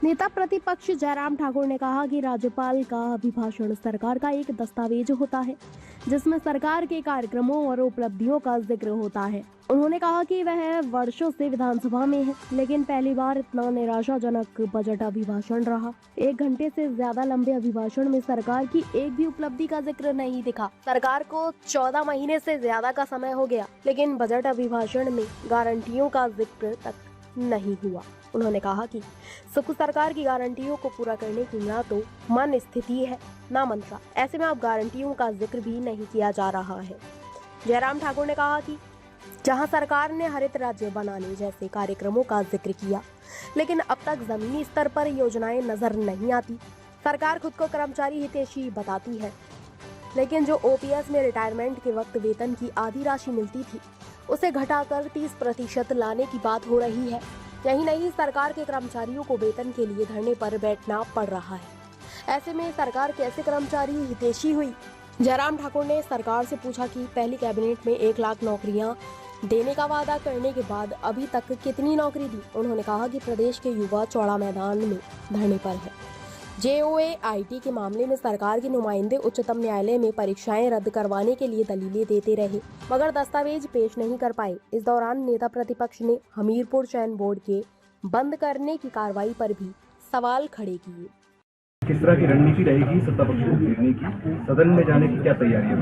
नेता प्रतिपक्ष जयराम ठाकुर ने कहा कि राज्यपाल का अभिभाषण सरकार का एक दस्तावेज होता है जिसमें सरकार के कार्यक्रमों और उपलब्धियों का जिक्र होता है। उन्होंने कहा कि वह वर्षों से विधानसभा में है, लेकिन पहली बार इतना निराशाजनक बजट अभिभाषण रहा। 1 घंटे से ज्यादा लंबे अभिभाषण में सरकार की एक भी उपलब्धि का जिक्र नहीं दिखा। सरकार को 14 महीने से ज्यादा का समय हो गया, लेकिन बजट अभिभाषण में गारंटियों का जिक्र तक नहीं हुआ। उन्होंने कहा कि सुख सरकार की गारंटियों को पूरा करने की ना तो मन स्थिति है ना मंशा। ऐसे में अब गारंटियों का जिक्र भी नहीं किया जा रहा है। जयराम ठाकुर ने कहा कि जहां सरकार ने हरित राज्य बनाने जैसे कार्यक्रमों का जिक्र किया, लेकिन अब तक जमीनी स्तर पर योजनाएं नजर नहीं आती। सरकार खुद को कर्मचारी हितैषी बताती है, लेकिन जो ओपीएस में रिटायरमेंट के वक्त वेतन की आधी राशि मिलती थी, उसे घटाकर 30% लाने की बात हो रही है। यही नहीं, सरकार के कर्मचारियों को वेतन के लिए धरने पर बैठना पड़ रहा है। ऐसे में सरकार कैसे कर्मचारी हितैषी हुई? जयराम ठाकुर ने सरकार से पूछा कि पहली कैबिनेट में 1 लाख नौकरियां देने का वादा करने के बाद अभी तक कितनी नौकरी दी। उन्होंने कहा कि प्रदेश के युवा चौड़ा मैदान में धरने पर है। JOAIT के मामले में सरकार के नुमाइंदे उच्चतम न्यायालय में परीक्षाएं रद्द करवाने के लिए दलीलें देते रहे, मगर दस्तावेज पेश नहीं कर पाए। इस दौरान नेता प्रतिपक्ष ने हमीरपुर चयन बोर्ड के बंद करने की कार्रवाई पर भी सवाल खड़े किए। किस तरह की रणनीति रहेगी सत्ता पक्ष को घेरने की? सदन में जाने की क्या तैयारी है?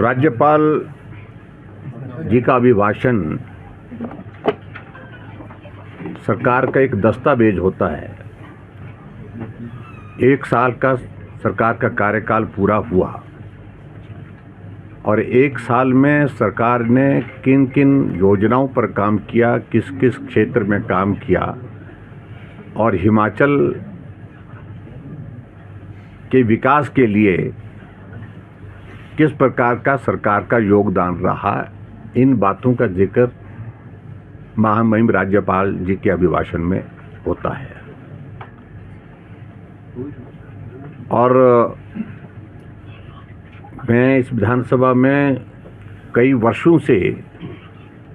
राज्यपाल जी का अभिभाषण सरकार का एक दस्तावेज होता है। 1 साल का सरकार का कार्यकाल पूरा हुआ और 1 साल में सरकार ने किन किन योजनाओं पर काम किया, किस किस क्षेत्र में काम किया और हिमाचल के विकास के लिए किस प्रकार का सरकार का योगदान रहा, इन बातों का जिक्र महामहिम राज्यपाल जी के अभिभाषण में होता है। और मैं इस विधानसभा में कई वर्षों से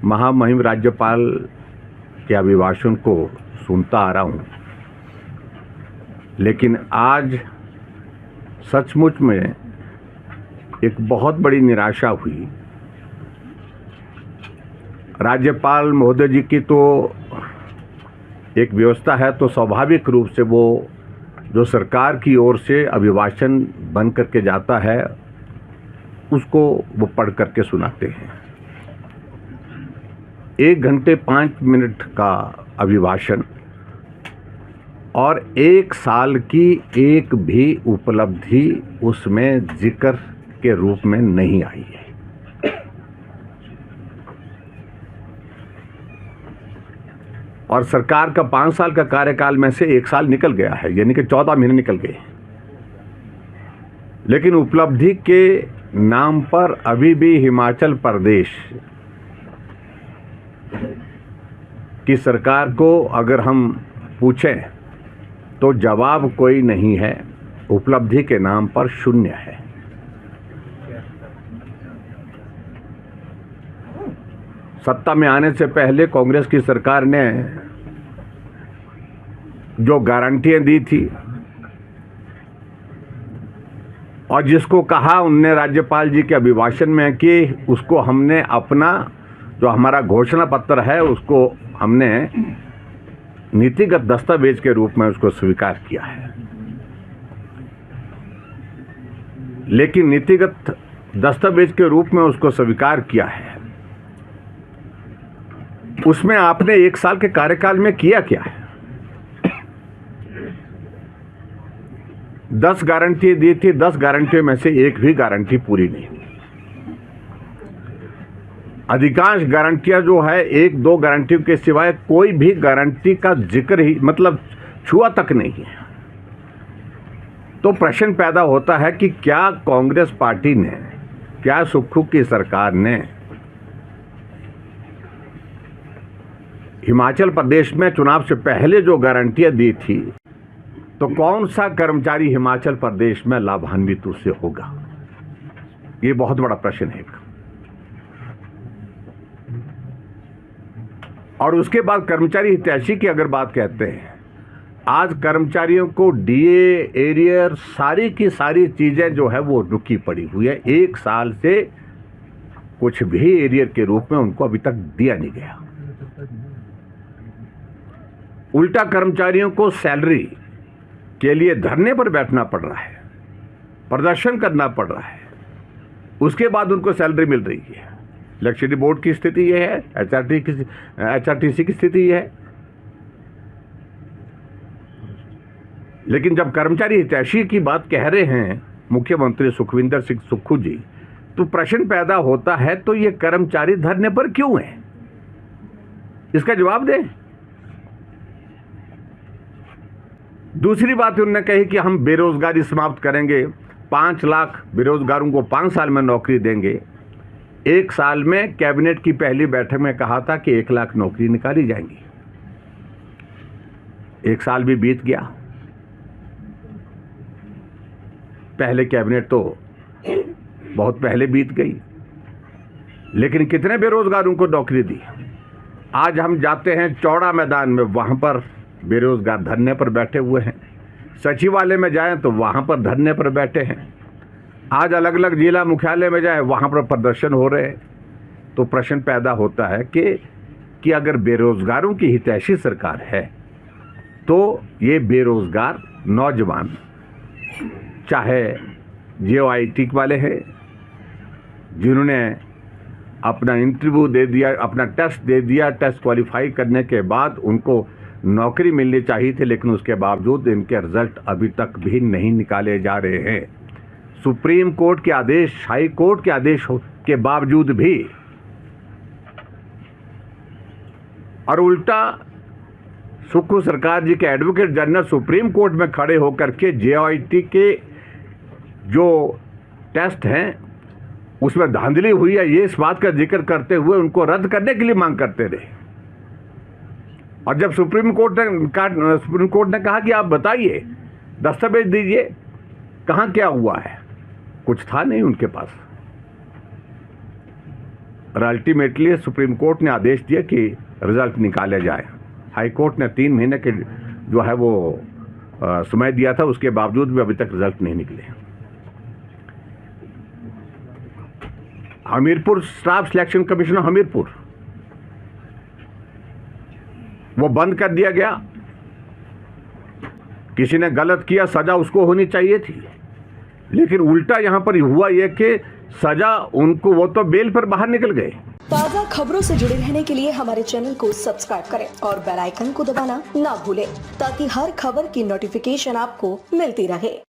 महामहिम राज्यपाल के अभिभाषण को सुनता आ रहा हूँ, लेकिन आज सचमुच में एक बहुत बड़ी निराशा हुई। राज्यपाल महोदय जी की तो एक व्यवस्था है, तो स्वाभाविक रूप से वो जो सरकार की ओर से अभिभाषण बन करके जाता है उसको वो पढ़ करके सुनाते हैं। 1 घंटे 5 मिनट का अभिभाषण और 1 साल की एक भी उपलब्धि उसमें जिक्र के रूप में नहीं आई है। और सरकार का 5 साल का कार्यकाल में से 1 साल निकल गया है, यानी कि 14 महीने निकल गए, लेकिन उपलब्धि के नाम पर अभी भी हिमाचल प्रदेश की सरकार को अगर हम पूछें तो जवाब कोई नहीं है। उपलब्धि के नाम पर शून्य है। सत्ता में आने से पहले कांग्रेस की सरकार ने जो गारंटियां दी थी और जिसको कहा उनने राज्यपाल जी के अभिभाषण में कि उसको हमने अपना जो हमारा घोषणा पत्र है उसको हमने नीतिगत दस्तावेज के रूप में उसको स्वीकार किया है। लेकिन नीतिगत दस्तावेज के रूप में उसको स्वीकार किया है, उसमें आपने 1 साल के कार्यकाल में किया क्या है? 10 गारंटी दी थी, 10 गारंटियों में से एक भी गारंटी पूरी नहीं हुई। अधिकांश गारंटियां जो है 1-2 गारंटियों के सिवाय कोई भी गारंटी का जिक्र ही मतलब छुआ तक नहीं है। तो प्रश्न पैदा होता है कि क्या कांग्रेस पार्टी ने, क्या सुक्खू की सरकार ने हिमाचल प्रदेश में चुनाव से पहले जो गारंटियां दी थी, तो कौन सा कर्मचारी हिमाचल प्रदेश में लाभान्वित उससे होगा? ये बहुत बड़ा प्रश्न है। और उसके बाद कर्मचारी हितैषी की अगर बात कहते हैं, आज कर्मचारियों को डीए, एरियर, सारी की सारी चीज़ें जो है वो रुकी पड़ी हुई है। 1 साल से कुछ भी एरियर के रूप में उनको अभी तक दिया नहीं गया। उल्टा कर्मचारियों को सैलरी के लिए धरने पर बैठना पड़ रहा है, प्रदर्शन करना पड़ रहा है, उसके बाद उनको सैलरी मिल रही है। इलेक्ट्रिसिटी बोर्ड की स्थिति यह है, HRTC की स्थिति यह है। लेकिन जब कर्मचारी हितैषी की बात कह रहे हैं मुख्यमंत्री सुखविंदर सिंह सुक्खू जी, तो प्रश्न पैदा होता है, तो ये कर्मचारी धरने पर क्यों हैं? इसका जवाब दें। दूसरी बात उन्होंने कही कि हम बेरोजगारी समाप्त करेंगे, 5 लाख बेरोजगारों को 5 साल में नौकरी देंगे। 1 साल में कैबिनेट की पहली बैठक में कहा था कि 1 लाख नौकरी निकाली जाएंगी। 1 साल भी बीत गया, पहले कैबिनेट तो बहुत पहले बीत गई, लेकिन कितने बेरोजगारों को नौकरी दी? आज हम जाते हैं चौड़ा मैदान में, वहाँ पर बेरोजगार धरने पर बैठे हुए हैं। सचिवालय में जाएं तो वहाँ पर धरने पर बैठे हैं। आज अलग अलग जिला मुख्यालय में जाएं, वहाँ पर प्रदर्शन हो रहे हैं। तो प्रश्न पैदा होता है कि अगर बेरोजगारों की हितैषी सरकार है, तो ये बेरोजगार नौजवान, चाहे JOIT वाले हैं जिन्होंने अपना इंटरव्यू दे दिया, अपना टेस्ट दे दिया, टेस्ट क्वालिफाई करने के बाद उनको नौकरी मिलनी चाहिए थी, लेकिन उसके बावजूद इनके रिजल्ट अभी तक भी नहीं निकाले जा रहे हैं। सुप्रीम कोर्ट के आदेश, हाई कोर्ट के आदेश के बावजूद भी, और उल्टा सुक्खू सरकार जी के एडवोकेट जनरल सुप्रीम कोर्ट में खड़े होकर के JOIT के जो टेस्ट हैं उसमें धांधली हुई है, ये इस बात का जिक्र करते हुए उनको रद्द करने के लिए मांग करते रहे। और जब सुप्रीम कोर्ट ने कहा कि आप बताइए, दस्तावेज दीजिए, कहाँ क्या हुआ है, कुछ था नहीं उनके पास। और अल्टीमेटली सुप्रीम कोर्ट ने आदेश दिया कि रिजल्ट निकाले जाए। हाई कोर्ट ने 3 महीने के जो है वो समय दिया था, उसके बावजूद भी अभी तक रिजल्ट नहीं निकले। Hamirpur staff selection commission Hamirpur, वो बंद कर दिया गया। किसी ने गलत किया, सजा उसको होनी चाहिए थी, लेकिन उल्टा यहां पर हुआ यह कि सजा उनको, वो तो बेल पर बाहर निकल गए। ताज़ा खबरों से जुड़े रहने के लिए हमारे चैनल को सब्सक्राइब करें और बेल आइकन को दबाना ना भूलें, ताकि हर खबर की नोटिफिकेशन आपको मिलती रहे।